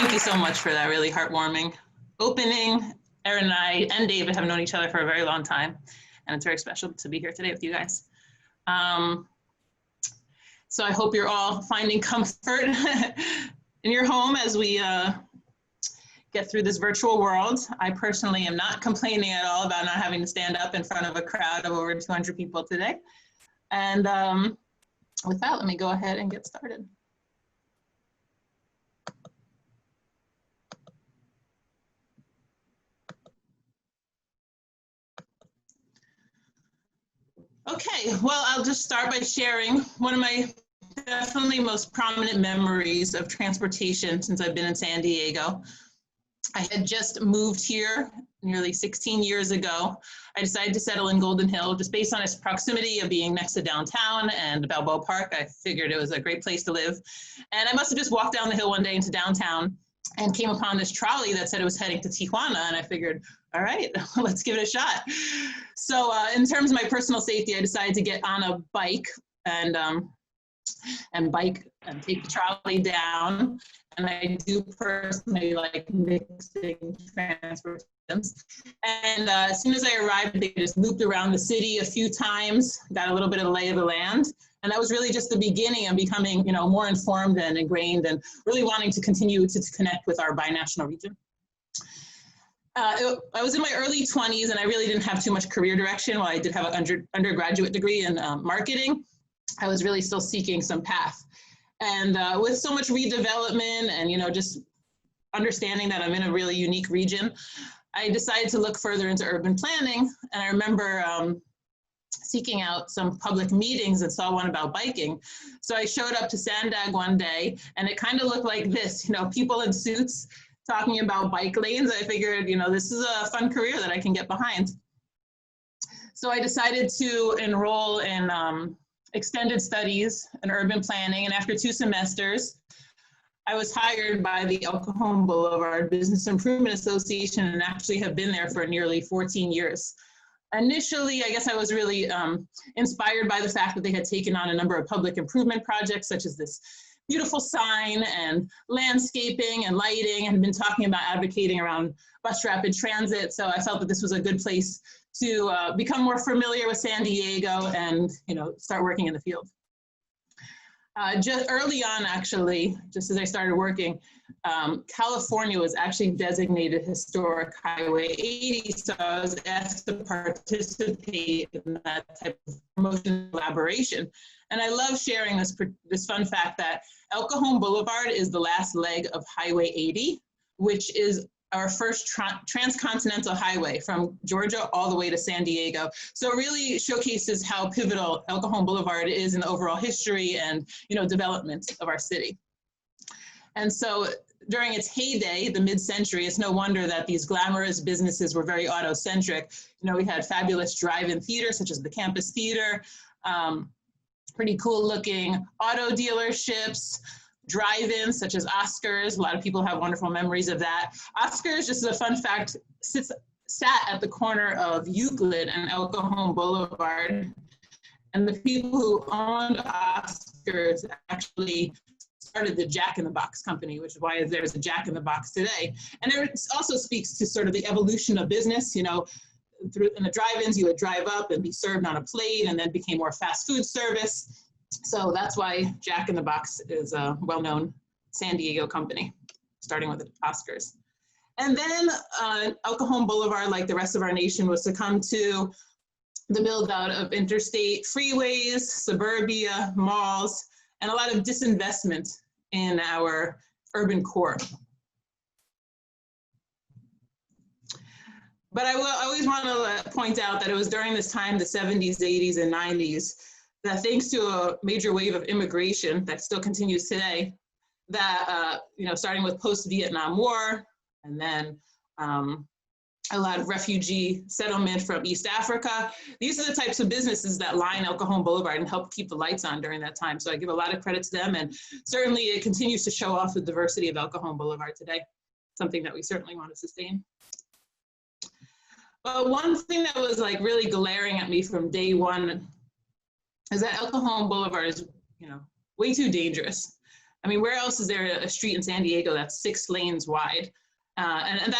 Thank you so much for that really heartwarming opening. Erin and I and David have known each other for a very long time, and it's very special to be here today with you guys. So I hope you're all finding comfort in your home as we get through this virtual world. I personally am not complaining at all about not having to stand up in front of a crowd of over 200 people today. And with that, let me go ahead and get started. Okay, well, I'll just start by sharing one of my definitely most prominent memories of transportation since I've been in San Diego. I had just moved here nearly 16 years ago. I decided to settle in Golden Hill just based on its proximity of being next to downtown and Balboa Park. I figured it was a great place to live. And I must have just walked down the hill one day into downtown and came upon this trolley that said it was heading to Tijuana. And I figured, all right, let's give it a shot. So in terms of my personal safety, I decided to get on a bike and take the trolley down. And I do personally like mixing transport systems. And as soon as I arrived, they just looped around the city a few times, got a little bit of a lay of the land. And that was really just the beginning of becoming, you know, more informed and ingrained and really wanting to continue to connect with our binational region. I was in my early 20s and I really didn't have too much career direction. While I did have an undergraduate degree in marketing, I was really still seeking some path. And with so much redevelopment and, you know, just understanding that I'm in a really unique region, I decided to look further into urban planning. And I remember seeking out some public meetings and saw one about biking. So I showed up to Sandag one day and it kind of looked like this, you know, people in suits talking about bike lanes. I figured, you know, this is a fun career that I can get behind. So I decided to enroll in extended studies in urban planning. And after 2 semesters, I was hired by the El Cajon Boulevard Business Improvement Association and actually have been there for nearly 14 years. Initially, I guess I was really inspired by the fact that they had taken on a number of public improvement projects, such as this beautiful sign and landscaping and lighting, and been talking about advocating around bus rapid transit. So I felt that this was a good place to become more familiar with San Diego and, you know, start working in the field. Just early on, actually, just as I started working, California was actually designated historic Highway 80, so I was asked to participate in that type of promotion collaboration. And I love sharing this fun fact that El Cajon Boulevard is the last leg of Highway 80, which is our first transcontinental highway from Georgia all the way to San Diego. So it really showcases how pivotal El Cajon Boulevard is in the overall history and, you know, development of our city. And so during its heyday, the mid-century, it's no wonder that these glamorous businesses were very auto-centric. You know, we had fabulous drive-in theaters such as the Campus Theater, pretty cool looking auto dealerships, drive-ins such as Oscars. A lot of people have wonderful memories of that. Oscars, just as a fun fact, sat at the corner of Euclid and El Cajon Boulevard. And the people who owned Oscars actually started the Jack in the Box company, which is why there's a Jack in the Box today. And it also speaks to sort of the evolution of business. You know, in the drive-ins, you would drive up and be served on a plate, and then became more fast food service. So that's why Jack in the Box is a well-known San Diego company, starting with the Oscars. And then El Cajon Boulevard, like the rest of our nation, was succumb to the build out of interstate freeways, suburbia, malls, and a lot of disinvestment in our urban core. But I will always want to point out that it was during this time, the 70s, 80s, and 90s, that thanks to a major wave of immigration that still continues today, that, you know, starting with post-Vietnam War, and then a lot of refugee settlement from East Africa. These are the types of businesses that line El Cajon Boulevard and help keep the lights on during that time. So I give a lot of credit to them, and certainly it continues to show off the diversity of El Cajon Boulevard today, something that we certainly want to sustain. But one thing that was like really glaring at me from day one is that El Cajon Boulevard is, you know, way too dangerous. I mean, where else is there a street in San Diego that's 6 lanes wide? And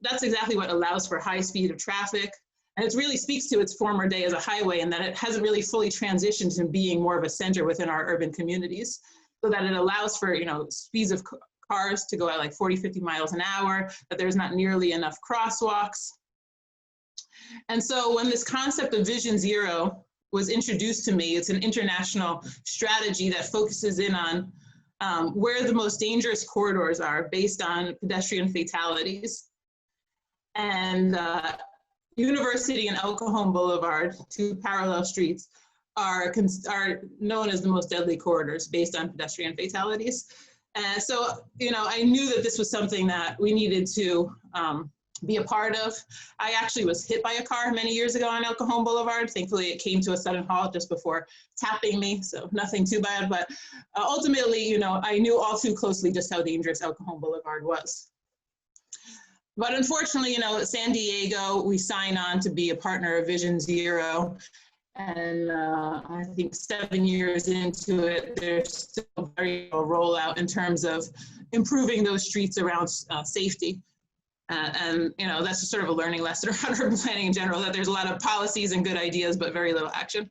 that's exactly what allows for high speed of traffic. And it really speaks to its former day as a highway, and that it hasn't really fully transitioned to being more of a center within our urban communities, so that it allows for, you know, speeds of cars to go at like 40, 50 miles an hour, that there's not nearly enough crosswalks. And so when this concept of Vision Zero was introduced to me, it's an international strategy that focuses in on where the most dangerous corridors are based on pedestrian fatalities. And University and El Cajon Boulevard, 2 parallel streets, are known as the most deadly corridors based on pedestrian fatalities. And so, you know, I knew that this was something that we needed to be a part of. I actually was hit by a car many years ago on El Cajon Boulevard. Thankfully, it came to a sudden halt just before tapping me, so nothing too bad. But ultimately, you know, I knew all too closely just how dangerous El Cajon Boulevard was. But unfortunately, you know, at San Diego, we sign on to be a partner of Vision Zero. And I think 7 years into it, there's still very little rollout in terms of improving those streets around safety. And, you know, that's just sort of a learning lesson around urban planning in general, that there's a lot of policies and good ideas, but very little action.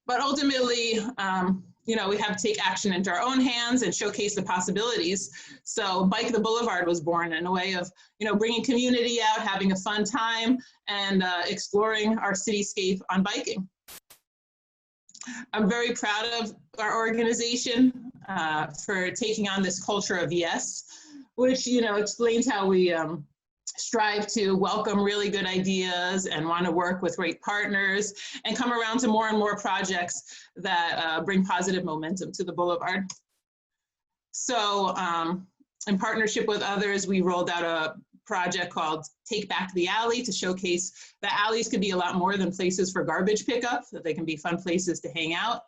But ultimately, you know, we have to take action into our own hands and showcase the possibilities. So Bike the Boulevard was born in a way of, you know, bringing community out, having a fun time, and exploring our cityscape on biking. I'm very proud of our organization for taking on this culture of yes, which, you know, explains how we strive to welcome really good ideas and want to work with great partners and come around to more and more projects that bring positive momentum to the Boulevard. So in partnership with others, we rolled out a project called Take Back the Alley to showcase that alleys could be a lot more than places for garbage pickup, that they can be fun places to hang out.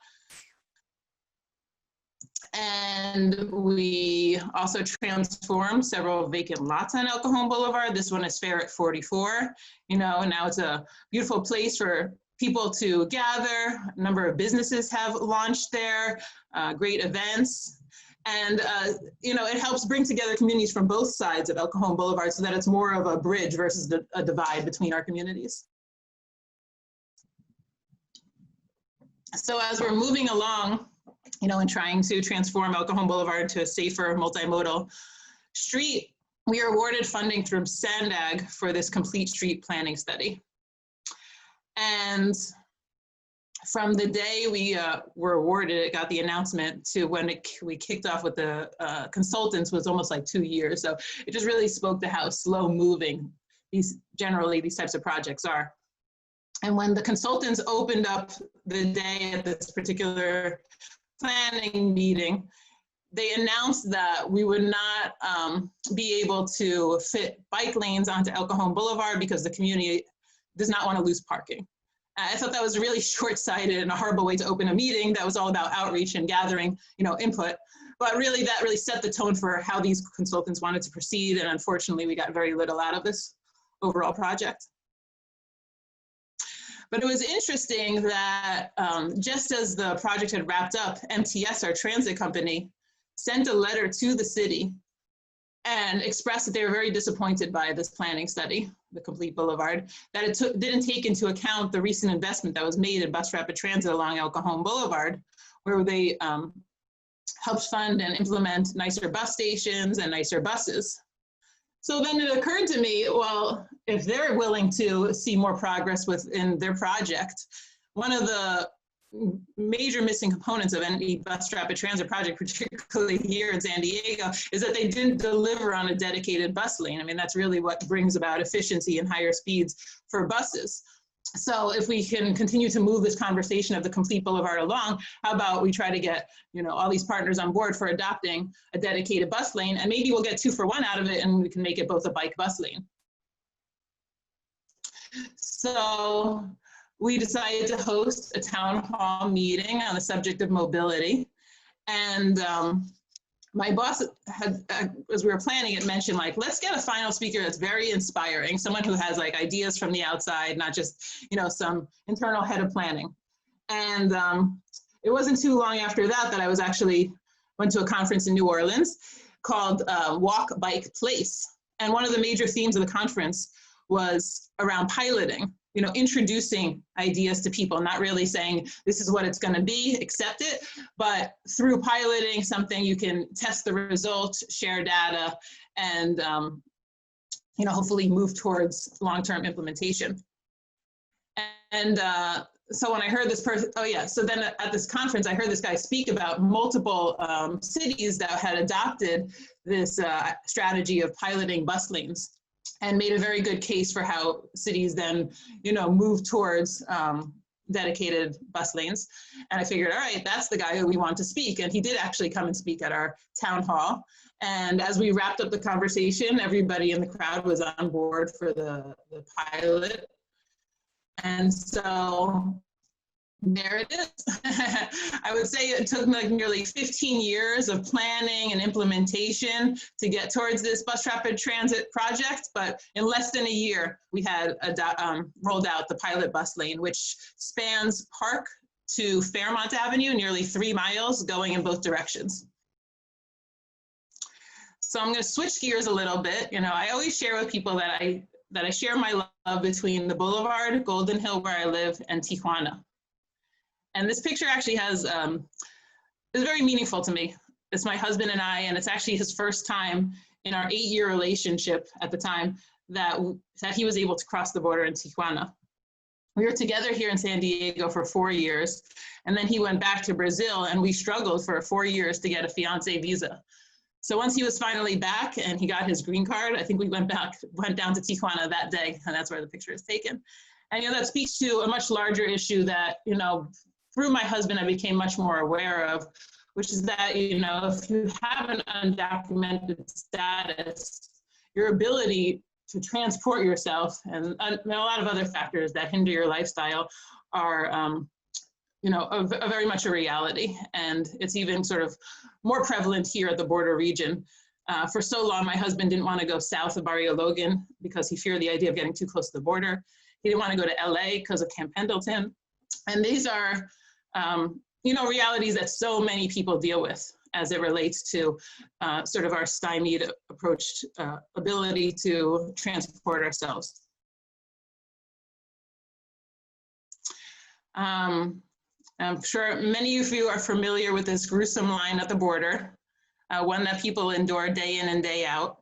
And we also transformed several vacant lots on El Cajon Boulevard. This one is Fair at 44. You know, now it's a beautiful place for people to gather. A number of businesses have launched there, great events. And, you know, it helps bring together communities from both sides of El Cajon Boulevard so that it's more of a bridge versus a divide between our communities. So as we're moving along, you know, in trying to transform El Cajon Boulevard to a safer multimodal street, we are awarded funding from SANDAG for this complete street planning study. And from the day we were awarded it, got the announcement, to when we kicked off with the consultants was almost like 2 years. So it just really spoke to how slow moving generally these types of projects are. And when the consultants opened up the day at this particular planning meeting, they announced that we would not be able to fit bike lanes onto El Cajon Boulevard because the community does not want to lose parking. I thought that was really short-sighted and a horrible way to open a meeting that was all about outreach and gathering, you know, input. But really, that really set the tone for how these consultants wanted to proceed. And unfortunately, we got very little out of this overall project. But it was interesting that just as the project had wrapped up, MTS, our transit company, sent a letter to the city and expressed that they were very disappointed by this planning study, the Complete Boulevard, that it didn't take into account the recent investment that was made in bus rapid transit along El Cajon Boulevard, where they helped fund and implement nicer bus stations and nicer buses. So then it occurred to me, well, if they're willing to see more progress within their project, one of the major missing components of any bus rapid transit project, particularly here in San Diego, is that they didn't deliver on a dedicated bus lane. I mean, that's really what brings about efficiency and higher speeds for buses. So if we can continue to move this conversation of the Complete Boulevard along, how about we try to get, you know, all these partners on board for adopting a dedicated bus lane, and maybe we'll get 2 for 1 out of it and we can make it both a bike bus lane. So we decided to host a town hall meeting on the subject of mobility. And my boss had, as we were planning it, mentioned, like, let's get a final speaker that's very inspiring, someone who has like ideas from the outside, not just, you know, some internal head of planning. And it wasn't too long after that that I was actually, went to a conference in New Orleans called Walk, Bike, Place. And one of the major themes of the conference was around piloting, introducing ideas to people, not really saying this is what it's going to be, accept it, but through piloting something, you can test the results, share data, and hopefully move towards long-term implementation. And so when I heard this person, so then at this conference, I heard this guy speak about multiple cities that had adopted this strategy of piloting bus lanes, and made a very good case for how cities then, move towards dedicated bus lanes. And I figured, all right, that's the guy who we want to speak. And he did actually come and speak at our town hall. And as we wrapped up the conversation, everybody in the crowd was on board for the pilot. And so there it is. I would say it took like nearly 15 years of planning and implementation to get towards this bus rapid transit project, but in less than a year, we had rolled out the pilot bus lane, which spans Park to Fairmont Avenue, nearly 3 miles, going in both directions. So I'm going to switch gears a little bit. I always share with people that I share my love between the Boulevard, Golden Hill, where I live, and Tijuana. And this picture actually is very meaningful to me. It's my husband and I, and it's actually his first time in our 8-year relationship at the time that he was able to cross the border in Tijuana. We were together here in San Diego for 4 years, and then he went back to Brazil, and we struggled for 4 years to get a fiancé visa. So once he was finally back and he got his green card, I think we went down to Tijuana that day, and that's where the picture is taken. And that speaks to a much larger issue that, through my husband, I became much more aware of, which is that, if you have an undocumented status, your ability to transport yourself and a lot of other factors that hinder your lifestyle are, very much a reality. And it's even sort of more prevalent here at the border region. For so long, my husband didn't want to go south of Barrio Logan because he feared the idea of getting too close to the border. He didn't want to go to LA because of Camp Pendleton. And these are, realities that so many people deal with as it relates to sort of our stymied approach, ability to transport ourselves. I'm sure many of you are familiar with this gruesome line at the border, one that people endure day in and day out.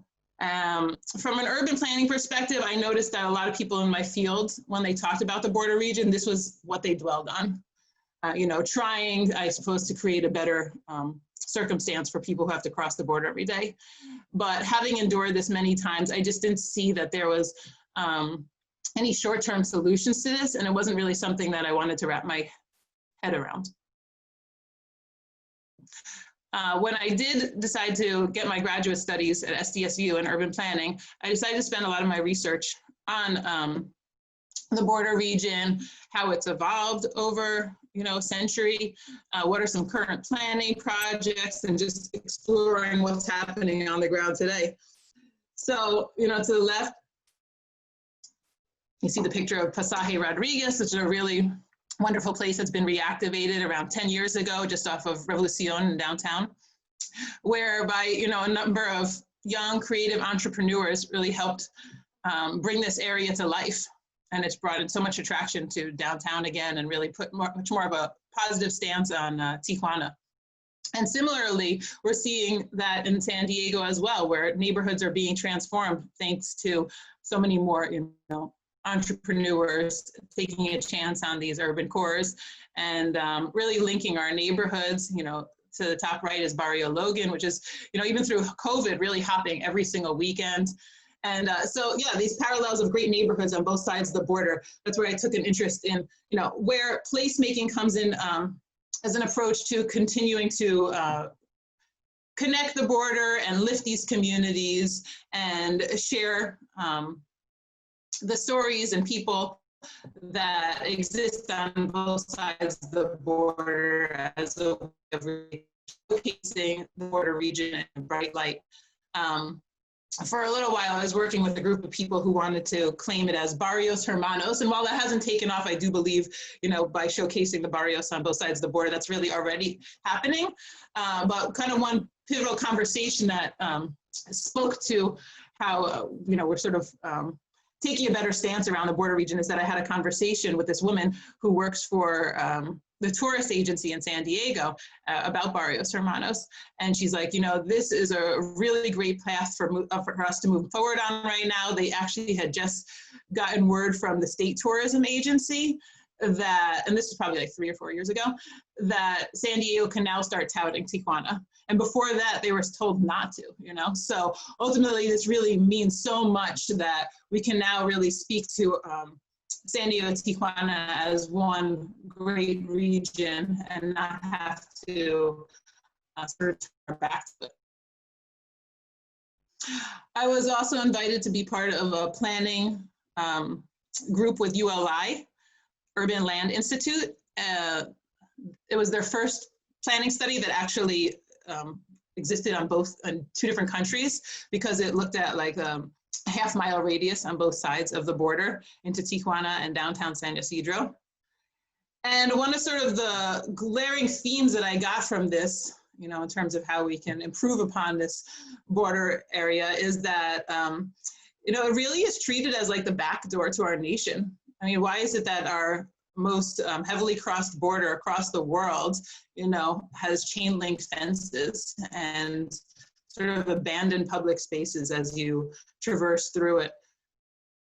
From an urban planning perspective, I noticed that a lot of people in my field, when they talked about the border region, this was what they dwelled on. Trying, I suppose, to create a better circumstance for people who have to cross the border every day. But having endured this many times, I just didn't see that there was any short-term solutions to this, and it wasn't really something that I wanted to wrap my head around. When I did decide to get my graduate studies at SDSU in urban planning, I decided to spend a lot of my research on the border region, how it's evolved over a century, what are some current planning projects, and just exploring what's happening on the ground today. So, to the left, you see the picture of Pasaje Rodriguez, which is a really wonderful place that's been reactivated around 10 years ago, just off of Revolucion in downtown, whereby, a number of young creative entrepreneurs really helped bring this area to life. And it's brought in so much attraction to downtown again and really put much more of a positive stance on Tijuana. And similarly, we're seeing that in San Diego as well, where neighborhoods are being transformed thanks to so many more, entrepreneurs taking a chance on these urban cores and really linking our neighborhoods. To the top right is Barrio Logan, which is, even through COVID, really hopping every single weekend. And so, yeah, these parallels of great neighborhoods on both sides of the border, that's where I took an interest in, where placemaking comes in as an approach to continuing to connect the border and lift these communities and share the stories and people that exist on both sides of the border as a way of showcasing the border region in a bright light. for a little while, I was working with a group of people who wanted to claim it as Barrios Hermanos. And while that hasn't taken off, I do believe, by showcasing the barrios on both sides of the border, that's really already happening. But kind of one pivotal conversation that spoke to how, we're sort of taking a better stance around the border region is that I had a conversation with this woman who works for the tourist agency in San Diego about Barrios Hermanos. And she's like, this is a really great path for us to move forward on right now. They actually had just gotten word from the state tourism agency that, and this was probably like 3 or 4 years ago, that San Diego can now start touting Tijuana. And before that, they were told not to, So ultimately, this really means so much that we can now really speak to San Diego and Tijuana as one great region and not have to sort of turn back to it. I was also invited to be part of a planning group with ULI, Urban Land Institute. It was their first planning study that actually existed on two different countries, because it looked at like a half-mile radius on both sides of the border into Tijuana and downtown San Ysidro. And one of sort of the glaring themes that I got from this, in terms of how we can improve upon this border area, is that, it really is treated as like the back door to our nation. I mean, why is it that our most heavily crossed border across the world, has chain link fences and sort of abandoned public spaces as you traverse through it,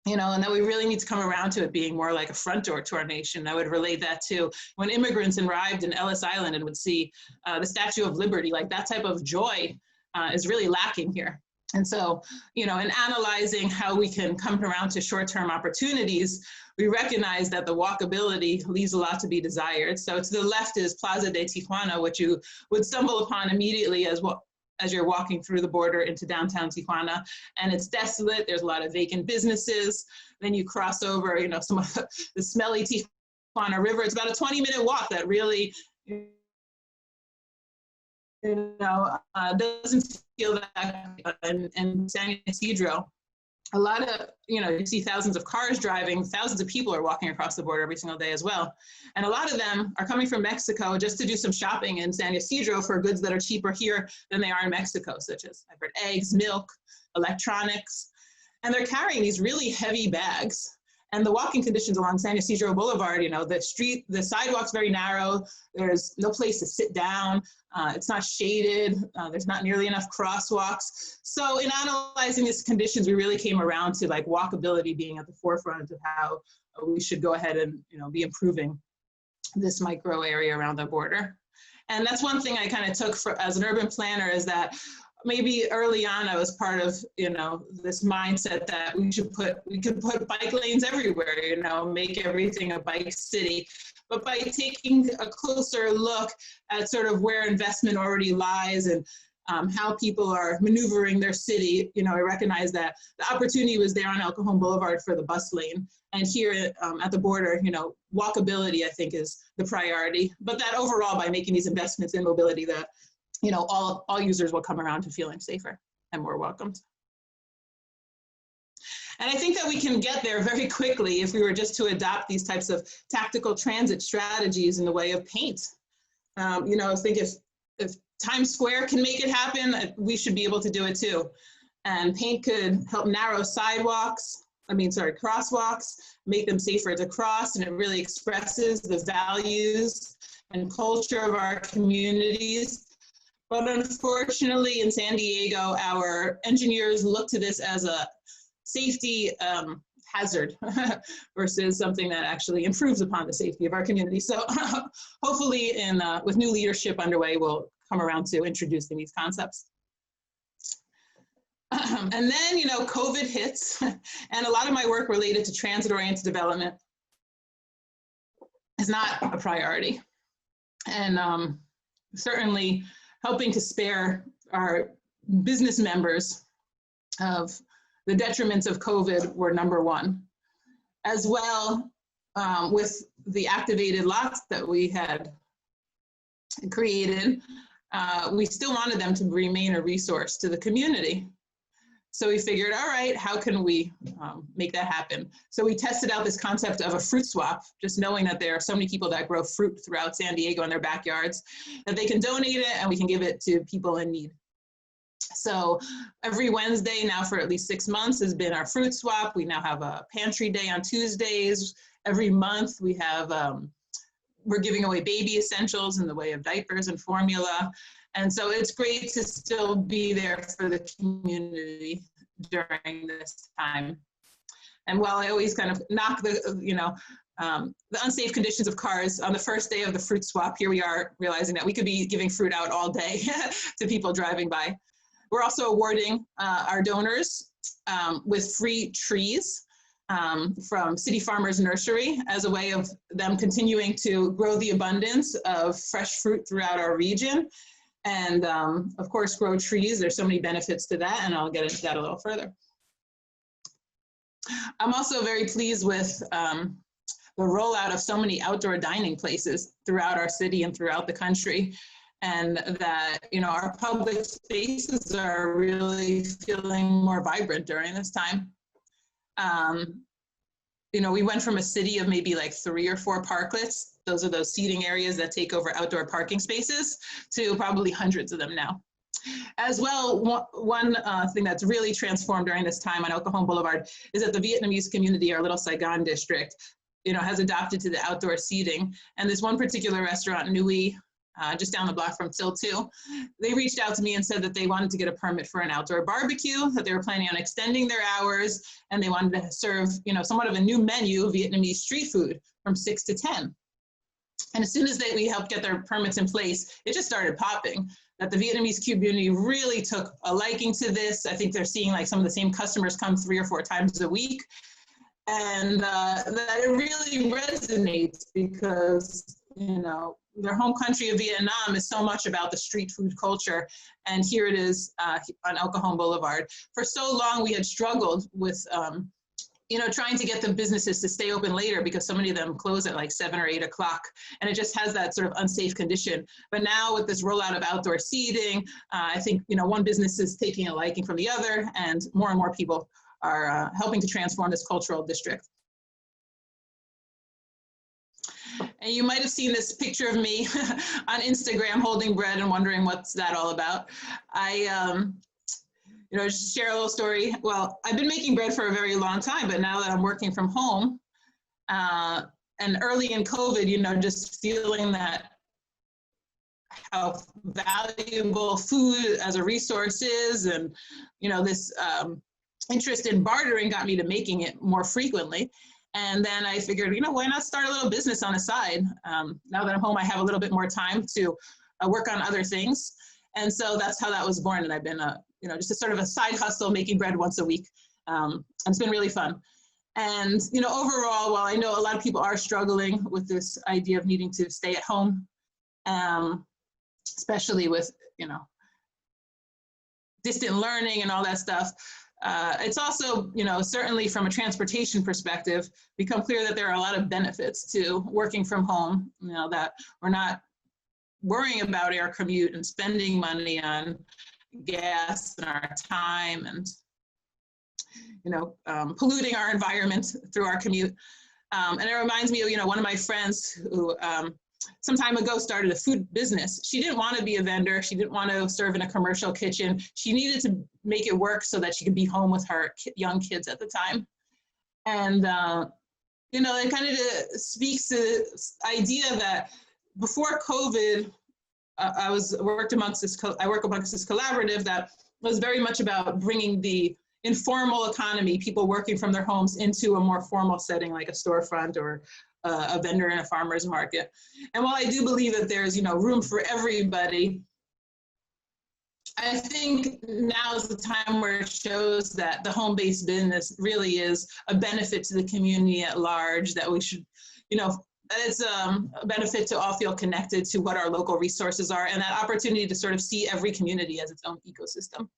and that we really need to come around to it being more like a front door to our nation. I would relate that to when immigrants arrived in Ellis Island and would see the Statue of Liberty, like that type of joy is really lacking here. And so, in analyzing how we can come around to short-term opportunities, we recognize that the walkability leaves a lot to be desired. So to the left is Plaza de Tijuana, which you would stumble upon immediately as you're walking through the border into downtown Tijuana, and it's desolate. There's a lot of vacant businesses. Then you cross over, some of the smelly Tijuana River. It's about a 20-minute walk that really, doesn't feel that in San Ysidro. A lot of, you see thousands of cars driving, thousands of people are walking across the border every single day as well. And a lot of them are coming from Mexico just to do some shopping in San Ysidro for goods that are cheaper here than they are in Mexico, such as, I've heard, eggs, milk, electronics. And they're carrying these really heavy bags. And the walking conditions along San Ysidro Boulevard, the sidewalk's very narrow. There's no place to sit down. It's not shaded. There's not nearly enough crosswalks. So in analyzing these conditions, we really came around to like walkability being at the forefront of how we should go ahead and, be improving this micro area around the border. And that's one thing I kind of took as an urban planner, is that maybe early on I was part of, this mindset that we could put bike lanes everywhere, make everything a bike city. But by taking a closer look at sort of where investment already lies and how people are maneuvering their city, I recognize that the opportunity was there on El Cajon Boulevard for the bus lane. And here at the border, walkability, I think, is the priority. But that overall, by making these investments in mobility, that all users will come around to feeling safer and more welcomed. And I think that we can get there very quickly if we were just to adopt these types of tactical transit strategies in the way of paint. I think if Times Square can make it happen, we should be able to do it too. And paint could help narrow crosswalks, make them safer to cross, and it really expresses the values and culture of our communities. But unfortunately, in San Diego, our engineers look to this as a safety hazard versus something that actually improves upon the safety of our community. So hopefully, with new leadership underway, we'll come around to introducing these concepts. And then, COVID hits, and a lot of my work related to transit-oriented development is not a priority. And certainly, helping to spare our business members of the detriments of COVID were number one. As well, with the activated lots that we had created, we still wanted them to remain a resource to the community. So we figured, all right, how can we make that happen? So we tested out this concept of a fruit swap, just knowing that there are so many people that grow fruit throughout San Diego in their backyards, that they can donate it and we can give it to people in need. So every Wednesday now for at least 6 months has been our fruit swap. We now have a pantry day on Tuesdays. Every month we have, we're giving away baby essentials in the way of diapers and formula. And so it's great to still be there for the community during this time. And while I always kind of knock the, the unsafe conditions of cars, on the first day of the fruit swap, here we are realizing that we could be giving fruit out all day to people driving by. We're also awarding our donors with free trees from City Farmers Nursery as a way of them continuing to grow the abundance of fresh fruit throughout our region. And of course, grow trees. There's so many benefits to that, and I'll get into that a little further. I'm also very pleased with the rollout of so many outdoor dining places throughout our city and throughout the country. And that, our public spaces are really feeling more vibrant during this time. We went from a city of maybe like 3 or 4 parklets, those are those seating areas that take over outdoor parking spaces, to probably hundreds of them now. As well, one thing that's really transformed during this time on El Cajon Boulevard is that the Vietnamese community, our little Saigon district, has adopted to the outdoor seating. And this one particular restaurant, Nui, just down the block from Till 2, they reached out to me and said that they wanted to get a permit for an outdoor barbecue, that they were planning on extending their hours, and they wanted to serve, somewhat of a new menu of Vietnamese street food from 6 to 10. And as soon as we helped get their permits in place, it just started popping, that the Vietnamese community really took a liking to this. I think they're seeing like some of the same customers come 3 or 4 times a week. And that it really resonates because, their home country of Vietnam is so much about the street food culture. And here it is on El Cajon Boulevard. For so long, we had struggled with, trying to get the businesses to stay open later because so many of them close at like 7 or 8 o'clock. And it just has that sort of unsafe condition. But now with this rollout of outdoor seating, I think, one business is taking a liking from the other, and more people are helping to transform this cultural district. And you might have seen this picture of me on Instagram holding bread and wondering what's that all about. I, just share a little story. Well, I've been making bread for a very long time, but now that I'm working from home, and early in COVID, just feeling that how valuable food as a resource is, and, this interest in bartering got me to making it more frequently. And then I figured, why not start a little business on the side? Now that I'm home, I have a little bit more time to work on other things. And so that's how that was born. And I've been, just a sort of a side hustle, making bread once a week. And it's been really fun. And, overall, while I know a lot of people are struggling with this idea of needing to stay at home, especially with, distant learning and all that stuff, it's also, certainly from a transportation perspective, become clear that there are a lot of benefits to working from home, that we're not worrying about our commute and spending money on gas and our time and, polluting our environment through our commute. And it reminds me of, one of my friends who some time ago started a food business. She didn't want to be a vendor. She didn't want to serve in a commercial kitchen. She needed to make it work so that she could be home with her young kids at the time. And, it kind of speaks to this idea that before COVID, I work amongst this collaborative that was very much about bringing the informal economy, people working from their homes, into a more formal setting like a storefront or a vendor in a farmer's market. And while I do believe that there's, room for everybody, I think now is the time where it shows that the home-based business really is a benefit to the community at large, that we should, that it's a benefit to all feel connected to what our local resources are, and that opportunity to sort of see every community as its own ecosystem.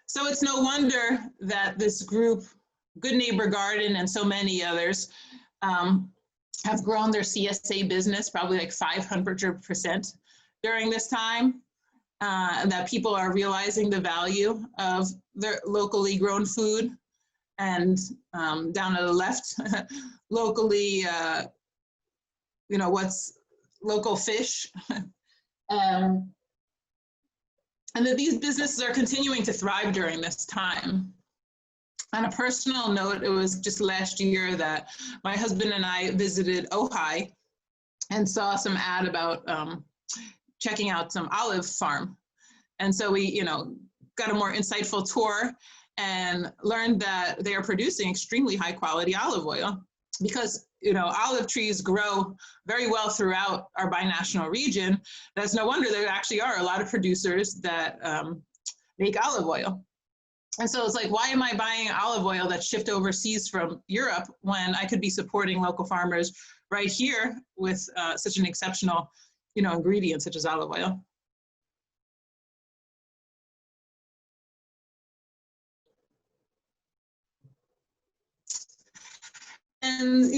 So it's no wonder that this group, Good Neighbor Garden and so many others, have grown their CSA business probably like 500% during this time. that people are realizing the value of their locally grown food. And down to the left, locally, what's local fish. And that these businesses are continuing to thrive during this time. On a personal note, it was just last year that my husband and I visited Ojai and saw some ad about checking out some olive farm. And so we, got a more insightful tour and learned that they are producing extremely high quality olive oil because, olive trees grow very well throughout our binational region. That's no wonder there actually are a lot of producers that make olive oil. And so it's like, why am I buying olive oil that's shipped overseas from Europe when I could be supporting local farmers right here with such an exceptional, ingredient such as olive oil? And,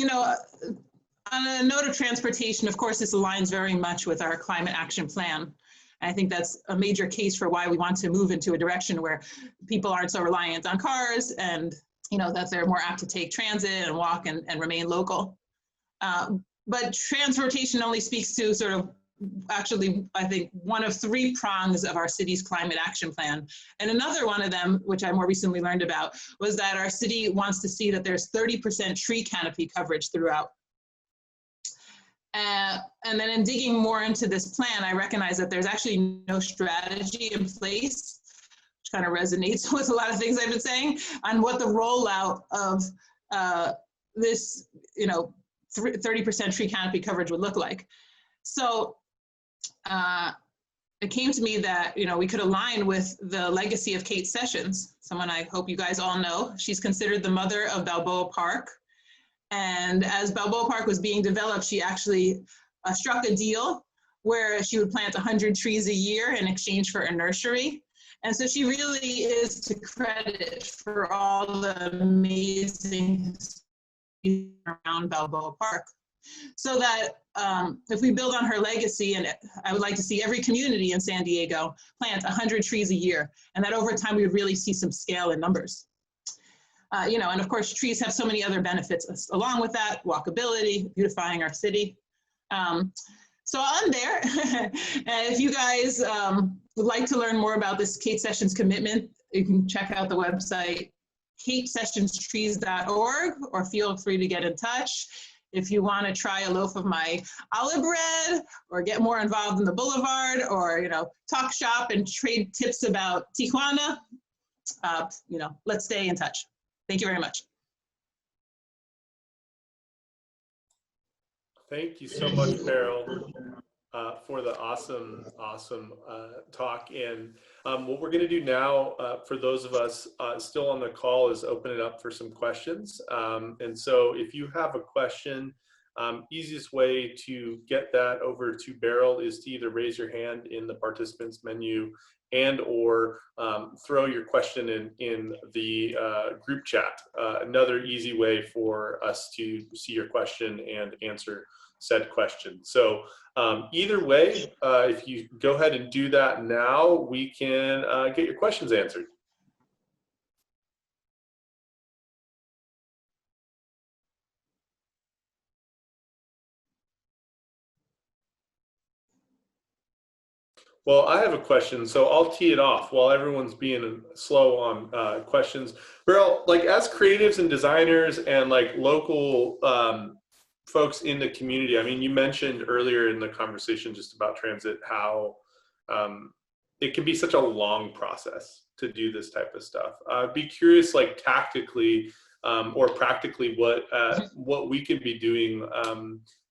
on a note of transportation, of course, this aligns very much with our climate action plan. I think that's a major case for why we want to move into a direction where people aren't so reliant on cars and, that they're more apt to take transit and walk and remain local. But transportation only speaks to sort of actually, I think, one of three prongs of our city's climate action plan. And another one of them, which I more recently learned about, was that our city wants to see that there's 30% tree canopy coverage throughout. And then in digging more into this plan, I recognize that there's actually no strategy in place, which kind of resonates with a lot of things I've been saying, on what the rollout of this, 30% tree canopy coverage would look like. So it came to me that, we could align with the legacy of Kate Sessions, someone I hope you guys all know. She's considered the mother of Balboa Park. And as Balboa Park was being developed, she actually struck a deal where she would plant 100 trees a year in exchange for a nursery. And so she really is to credit for all the amazing around Balboa Park. So that if we build on her legacy, and I would like to see every community in San Diego plant 100 trees a year, and that over time we would really see some scale in numbers. And of course, trees have so many other benefits along with that: walkability, beautifying our city. So on there, if you guys would like to learn more about this Kate Sessions commitment, you can check out the website katesessionstrees.org, or feel free to get in touch. If you want to try a loaf of my olive bread, or get more involved in the boulevard, or talk shop and trade tips about Tijuana, let's stay in touch. Thank you very much. Thank you so much, Beryl, for the awesome talk. And what we're going to do now, for those of us still on the call, is open it up for some questions. And so if you have a question, easiest way to get that over to Beryl is to either raise your hand in the participants menu and or throw your question in the group chat. Another easy way for us to see your question and answer said question. So either way, if you go ahead and do that now, we can get your questions answered. Well, I have a question, so I'll tee it off while everyone's being slow on questions. Beryl, like as creatives and designers and like local folks in the community, I mean, you mentioned earlier in the conversation just about transit how it can be such a long process to do this type of stuff. I'd be curious, like tactically or practically, what we could be doing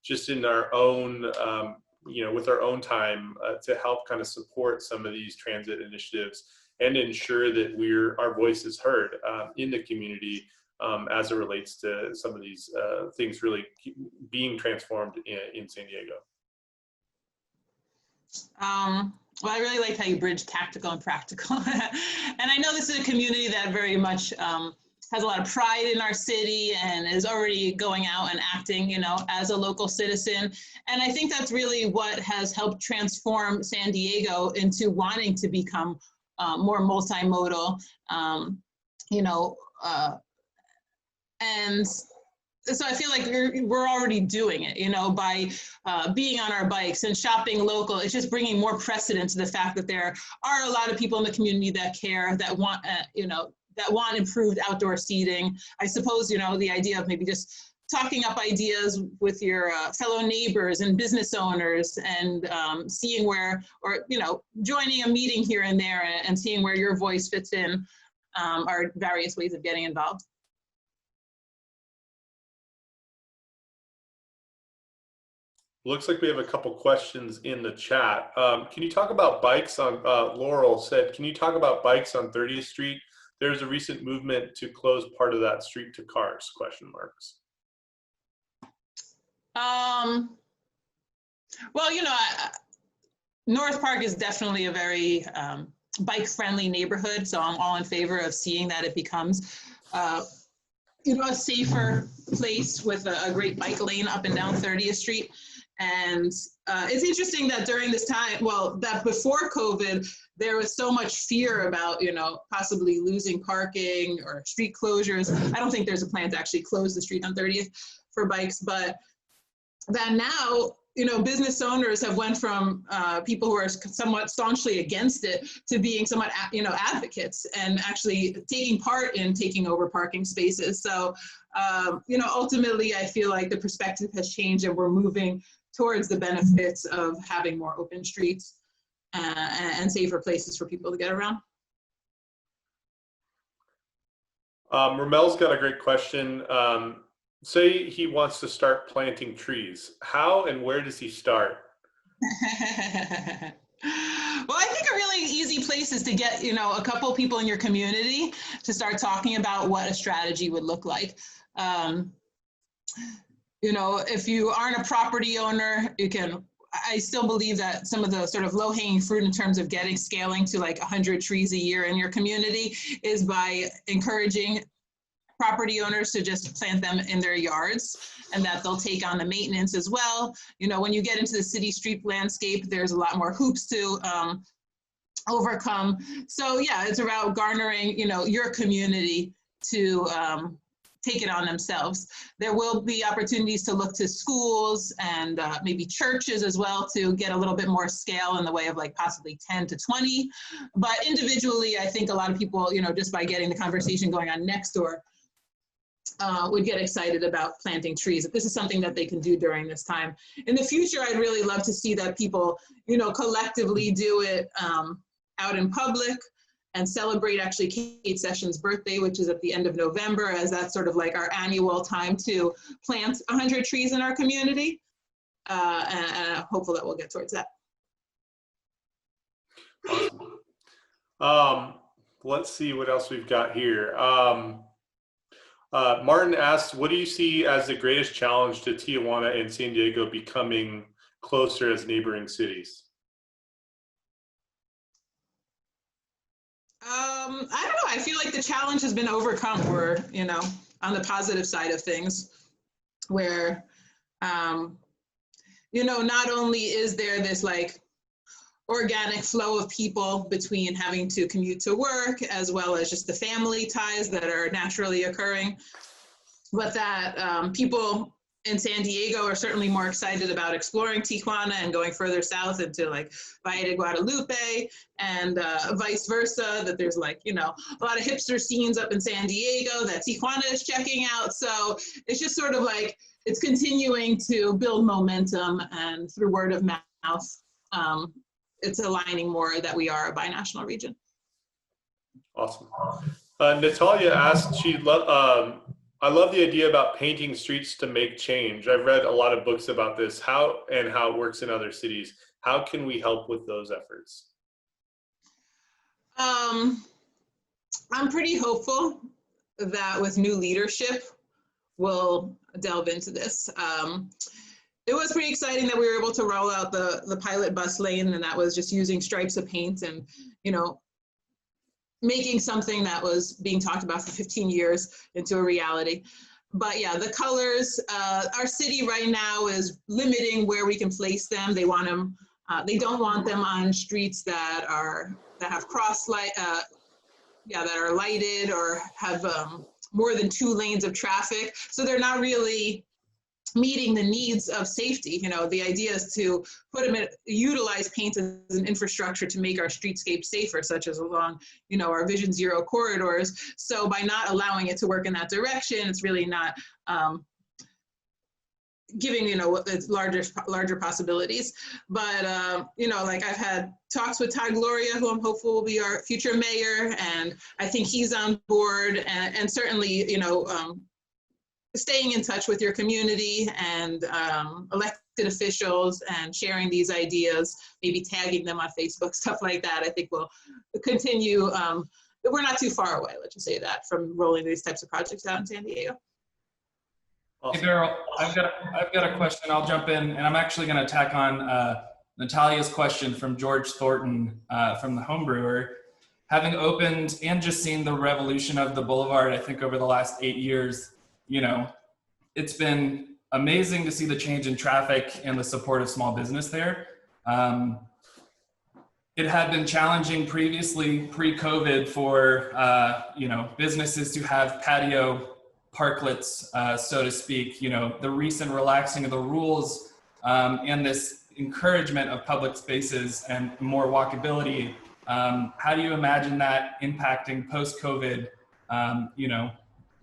just in our own with our own time to help kind of support some of these transit initiatives and ensure that our voice is heard in the community as it relates to some of these things really being transformed in San Diego. Well, I really like how you bridge tactical and practical. And I know this is a community that very much has a lot of pride in our city and is already going out and acting, you know, as a local citizen. And I think that's really what has helped transform San Diego into wanting to become more multimodal, you know, and so I feel like we're already doing it, you know, by being on our bikes and shopping local. It's just bringing more precedent to the fact that there are a lot of people in the community that care, that want, you know, that want improved outdoor seating. I suppose, you know, the idea of maybe just talking up ideas with your fellow neighbors and business owners and seeing where, or, you know, joining a meeting here and there and seeing where your voice fits in are various ways of getting involved. Looks like we have a couple questions in the chat. Can you talk about bikes on, Laurel said, can you talk about bikes on 30th Street? There's a recent movement to close part of that street to cars, question marks. Well, you know, North Park is definitely a very bike-friendly neighborhood, so I'm all in favor of seeing that it becomes you know, a safer place with a great bike lane up and down 30th Street. And it's interesting that during this time, well, that before COVID, there was so much fear about, you know, possibly losing parking or street closures. I don't think there's a plan to actually close the street on 30th for bikes, but that now, you know, business owners have went from people who are somewhat staunchly against it to being somewhat, you know, advocates and actually taking part in taking over parking spaces. So, you know, ultimately, I feel like the perspective has changed and we're moving towards the benefits of having more open streets and safer places for people to get around. Ramel's got a great question. Say he wants to start planting trees. How and where does he start? Well, I think a really easy place is to get, you know, a couple people in your community to start talking about what a strategy would look like. You know, if you aren't a property owner, you can, I still believe that some of the sort of low-hanging fruit in terms of getting scaling to like 100 trees a year in your community is by encouraging property owners to just plant them in their yards, and that they'll take on the maintenance as well. You know, when you get into the city street landscape, there's a lot more hoops to overcome. So yeah, it's about garnering, you know, your community to take it on themselves. There will be opportunities to look to schools and maybe churches as well to get a little bit more scale in the way of like possibly 10 to 20. But individually, I think a lot of people, you know, just by getting the conversation going on next door, would get excited about planting trees. If this is something that they can do during this time. In the future, I'd really love to see that people, you know, collectively do it out in public and celebrate actually Kate Sessions' birthday, which is at the end of November, as that's sort of like our annual time to plant 100 trees in our community. And I'm hopeful that we'll get towards that. Awesome. Let's see what else we've got here. Martin asks, what do you see as the greatest challenge to Tijuana and San Diego becoming closer as neighboring cities? I don't know. I feel like the challenge has been overcome. We're, you know, on the positive side of things where, you know, not only is there this like organic flow of people between having to commute to work as well as just the family ties that are naturally occurring, but that people in San Diego are certainly more excited about exploring Tijuana and going further south into like Valle de Guadalupe and vice versa, that there's like, you know, a lot of hipster scenes up in San Diego that Tijuana is checking out. So it's just sort of like, it's continuing to build momentum, and through word of mouth, it's aligning more that we are a binational region. Awesome. Natalia asked, I love the idea about painting streets to make change. I've read a lot of books about this, how it works in other cities. How can we help with those efforts? I'm pretty hopeful that with new leadership, we'll delve into this. It was pretty exciting that we were able to roll out the pilot bus lane, and that was just using stripes of paint and, you know, making something that was being talked about for 15 years into a reality. But yeah, the colors, our city right now is limiting where we can place them. They want them, they don't want them on streets that have that are lighted or have more than 2 lanes of traffic. So they're not really meeting the needs of safety. You know, the idea is to utilize paint as an infrastructure to make our streetscape safer, such as along, you know, our Vision Zero corridors. So by not allowing it to work in that direction, it's really not giving, you know, larger possibilities. But, you know, like I've had talks with Todd Gloria, who I'm hopeful will be our future mayor, and I think he's on board, and certainly, you know, staying in touch with your community and elected officials and sharing these ideas, maybe tagging them on Facebook, stuff like that, I think will continue. We're not too far away, let's just say that, from rolling these types of projects out in San Diego. Hey, Beryl, I've got a question. I'll jump in, and I'm actually going to tack on Natalia's question from George Thornton from the Homebrewer. Having opened and just seen the revolution of the Boulevard, I think over the last 8 years, you know, it's been amazing to see the change in traffic and the support of small business there. It had been challenging previously, pre-COVID, for you know, businesses to have patio parklets, so to speak. You know, the recent relaxing of the rules and this encouragement of public spaces and more walkability. How do you imagine that impacting post-COVID, you know,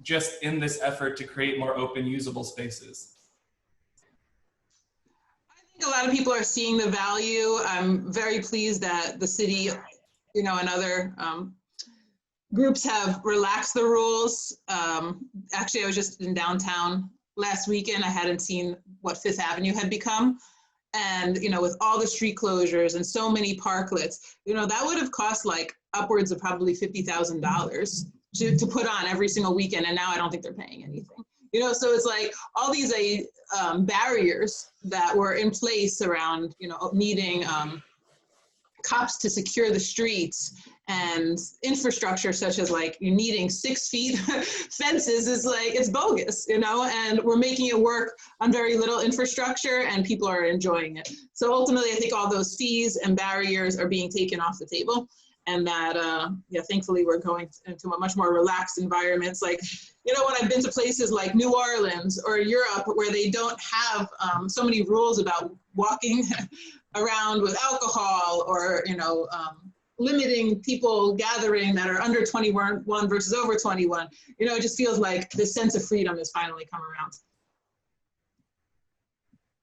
just in this effort to create more open, usable spaces? I think a lot of people are seeing the value. I'm very pleased that the city, you know, and other groups have relaxed the rules. Actually, I was just in downtown last weekend. I hadn't seen what Fifth Avenue had become. And, you know, with all the street closures and so many parklets, you know, that would have cost like upwards of probably $50,000 to put on every single weekend. And now I don't think they're paying anything. You know, so it's like all these barriers that were in place around, you know, needing cops to secure the streets and infrastructure such as like you needing 6 feet fences is like, it's bogus, you know, and we're making it work on very little infrastructure and people are enjoying it. So ultimately, I think all those fees and barriers are being taken off the table. And that, yeah, thankfully we're going into a much more relaxed environments. Like, you know, when I've been to places like New Orleans or Europe where they don't have so many rules about walking around with alcohol or, you know, limiting people gathering that are under 21 versus over 21, you know, it just feels like this sense of freedom has finally come around.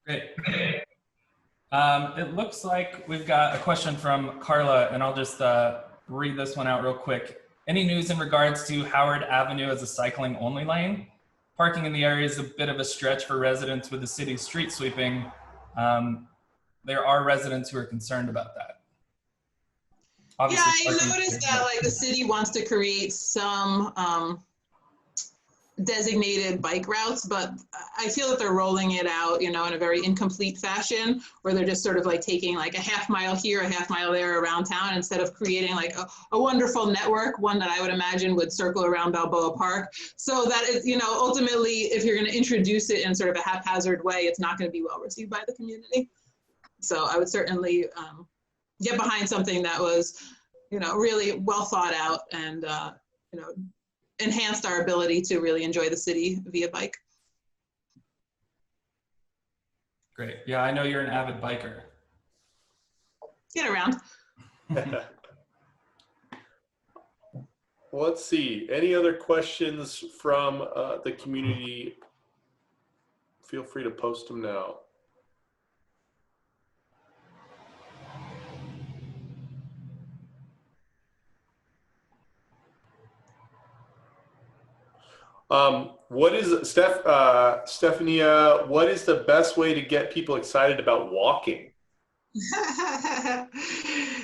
Great. It looks like we've got a question from Carla, and I'll just read this one out real quick. Any news in regards to Howard Avenue as a cycling only lane? Parking in the area is a bit of a stretch for residents with the city's street sweeping. There are residents who are concerned about that. Obviously, yeah, I noticed that like the city wants to create some designated bike routes, but I feel that they're rolling it out, you know, in a very incomplete fashion, where they're just sort of like taking like a half mile here, a half mile there around town, instead of creating like a wonderful network, one that I would imagine would circle around Balboa Park. So that is, you know, ultimately, if you're going to introduce it in sort of a haphazard way, it's not going to be well received by the community. So I would certainly get behind something that was, you know, really well thought out and, you know, enhanced our ability to really enjoy the city via bike. Great. Yeah, I know you're an avid biker. Get around. Let's see. Any other questions from the community? Feel free to post them now. What is Stephania? What is the best way to get people excited about walking?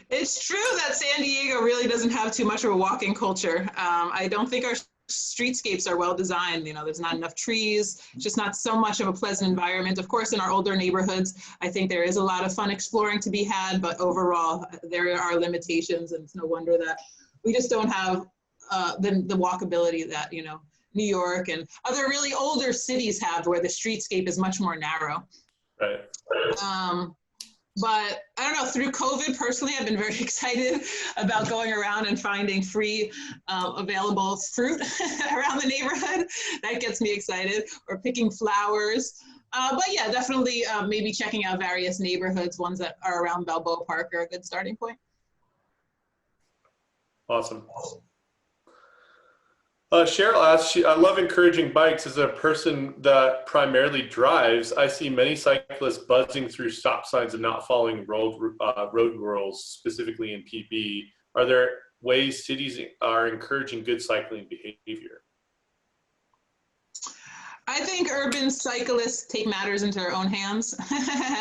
It's true that San Diego really doesn't have too much of a walking culture. I don't think our streetscapes are well designed. You know, there's not enough trees, just not so much of a pleasant environment. Of course, in our older neighborhoods, I think there is a lot of fun exploring to be had, but overall, there are limitations, and it's no wonder that We just don't have the walkability that, you know, New York and other really older cities have, where the streetscape is much more narrow. Right. But I don't know, through COVID, personally, I've been very excited about going around and finding free available fruit around the neighborhood. That gets me excited, or picking flowers. But yeah, definitely maybe checking out various neighborhoods, ones that are around Balboa Park are a good starting point. Awesome. Cheryl asks, I love encouraging bikes. As a person that primarily drives, I see many cyclists buzzing through stop signs and not following road rules, specifically in PB. Are there ways cities are encouraging good cycling behavior? I think urban cyclists take matters into their own hands,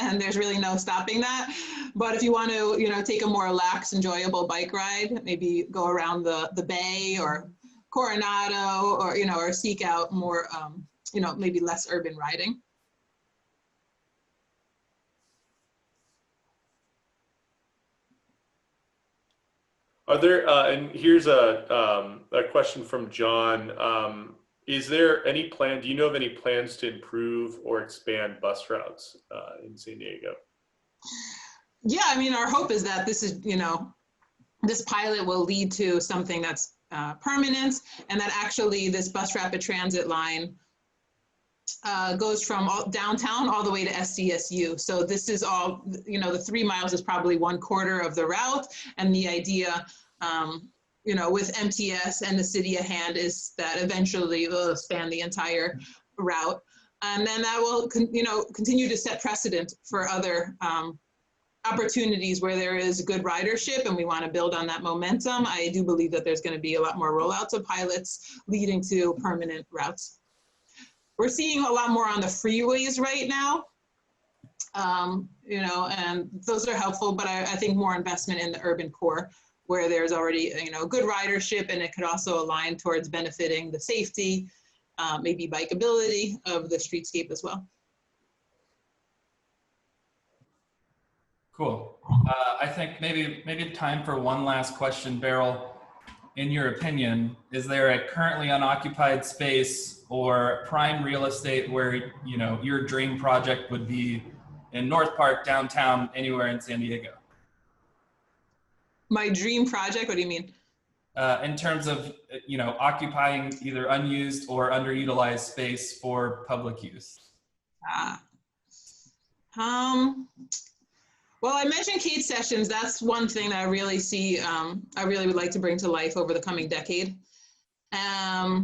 and there's really no stopping that. But if you want to, you know, take a more relaxed, enjoyable bike ride, maybe go around the Bay or Coronado, or, you know, or seek out more, you know, maybe less urban riding. Are there, and here's a question from John. Is there any plan, do you know of any plans to improve or expand bus routes in San Diego? Yeah, I mean, our hope is that this is, you know, this pilot will lead to something that's permanent, and that actually this bus rapid transit line goes from downtown all the way to SDSU. So this is all, you know, the 3 miles is probably 1/4 of the route. And the idea, you know, with MTS and the city at hand, is that eventually we'll span the entire route. And then that will, you know, continue to set precedent for other opportunities where there is good ridership, and we want to build on that momentum. I do believe that there's going to be a lot more rollouts of pilots leading to permanent routes. We're seeing a lot more on the freeways right now, you know, and those are helpful, but I think more investment in the urban core, where there's already, you know, good ridership, and it could also align towards benefiting the safety, maybe bikeability of the streetscape as well. Cool. I think maybe time for one last question, Beryl. In your opinion, is there a currently unoccupied space or prime real estate where, you know, your dream project would be in North Park, downtown, anywhere in San Diego? My dream project? What do you mean? In terms of, you know, occupying either unused or underutilized space for public use. Well, I mentioned Kate Sessions. That's one thing that I really see, I really would like to bring to life over the coming decade. I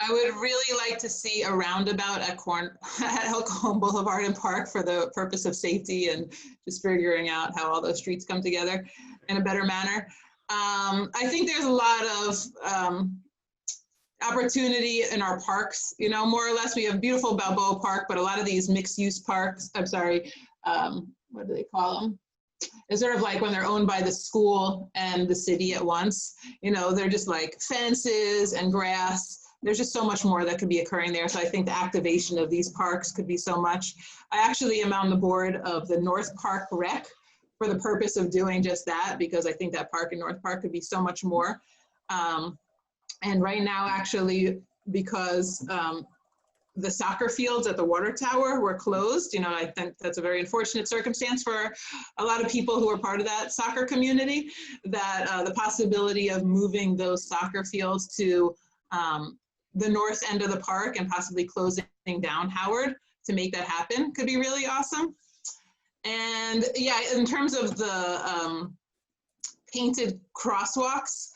would really like to see a roundabout at El Cajon Boulevard and Park for the purpose of safety and just figuring out how all those streets come together in a better manner. I think there's a lot of opportunity in our parks, you know, more or less. We have beautiful Balboa Park, but a lot of these mixed use parks, I'm sorry, what do they call them? It's sort of like when they're owned by the school and the city at once. You know, they're just like fences and grass. There's just so much more that could be occurring there. So I think the activation of these parks could be so much. I actually am on the board of the North Park Rec for the purpose of doing just that, because I think that park in North Park could be so much more. And right now, actually, because the soccer fields at the water tower were closed, you know, I think that's a very unfortunate circumstance for a lot of people who are part of that soccer community, that the possibility of moving those soccer fields to the north end of the park and possibly closing down Howard to make that happen could be really awesome. And yeah, in terms of the painted crosswalks,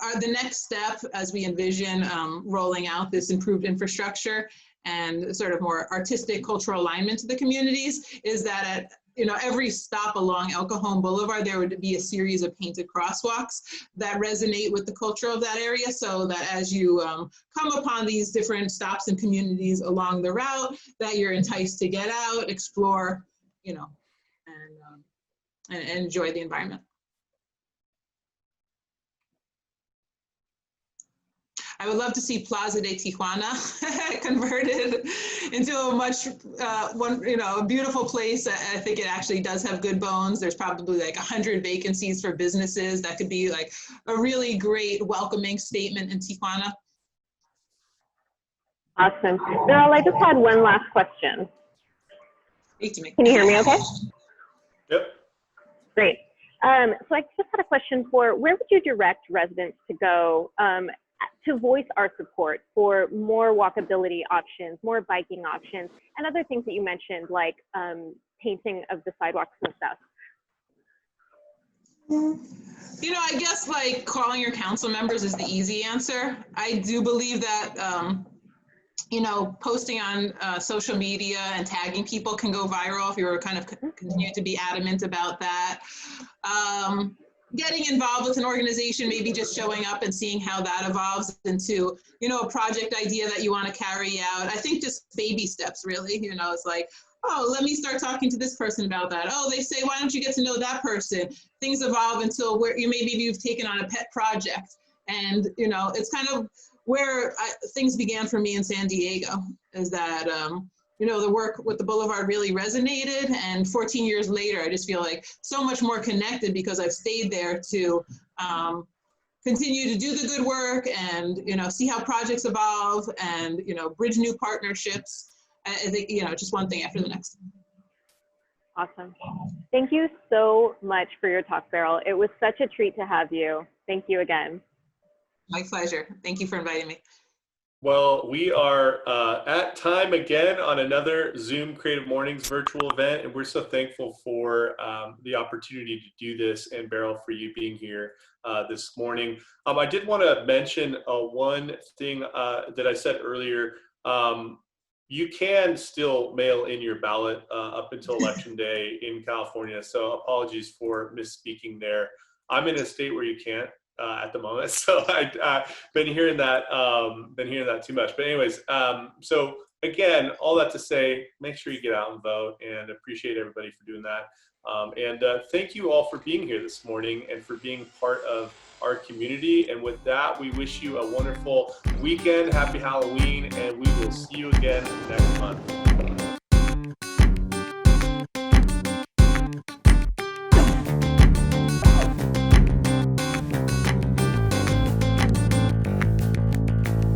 are the next step as we envision rolling out this improved infrastructure and sort of more artistic cultural alignment to the communities, is that at, you know, every stop along El Cajon Boulevard, there would be a series of painted crosswalks that resonate with the culture of that area, so that as you come upon these different stops and communities along the route, that you're enticed to get out, explore, you know, and enjoy the environment. I would love to see Plaza de Tijuana converted into a much, a beautiful place. I think it actually does have good bones. There's probably like 100 vacancies for businesses. That could be like a really great welcoming statement in Tijuana. Awesome. Beryl, I just had one last question. Speak to me. Can you hear me okay? Yep. Great. So I just had a question for, where would you direct residents to go to voice our support for more walkability options, more biking options, and other things that you mentioned, like painting of the sidewalks and stuff? I guess like calling your council members is the easy answer. I do believe that, posting on social media and tagging people can go viral if you were kind of continue to be adamant about that. Getting involved with an organization, maybe just showing up and seeing how that evolves into, a project idea that you want to carry out. I think just baby steps, really. It's like, oh, let me start talking to this person about that. Oh, they say, why don't you get to know that person? Things evolve until where maybe you've taken on a pet project. And, it's kind of where things began for me in San Diego, is that, the work with the Boulevard really resonated. And 14 years later, I just feel like so much more connected because I've stayed there to continue to do the good work and, see how projects evolve and, bridge new partnerships. I think, just one thing after the next. Awesome. Thank you so much for your talk, Beryl. It was such a treat to have you. Thank you again. My pleasure. Thank you for inviting me. Well, we are at time again on another Zoom Creative Mornings virtual event, and we're so thankful for the opportunity to do this, and Beryl, for you being here this morning. I did want to mention one thing that I said earlier. You can still mail in your ballot up until Election Day in California, so apologies for misspeaking there. I'm in a state where you can't. At the moment, so I've been hearing that too much. But anyways, so again, all that to say, make sure you get out and vote, and appreciate everybody for doing that. And thank you all for being here this morning and for being part of our community. And with that, we wish you a wonderful weekend, happy Halloween, and we will see you again next month.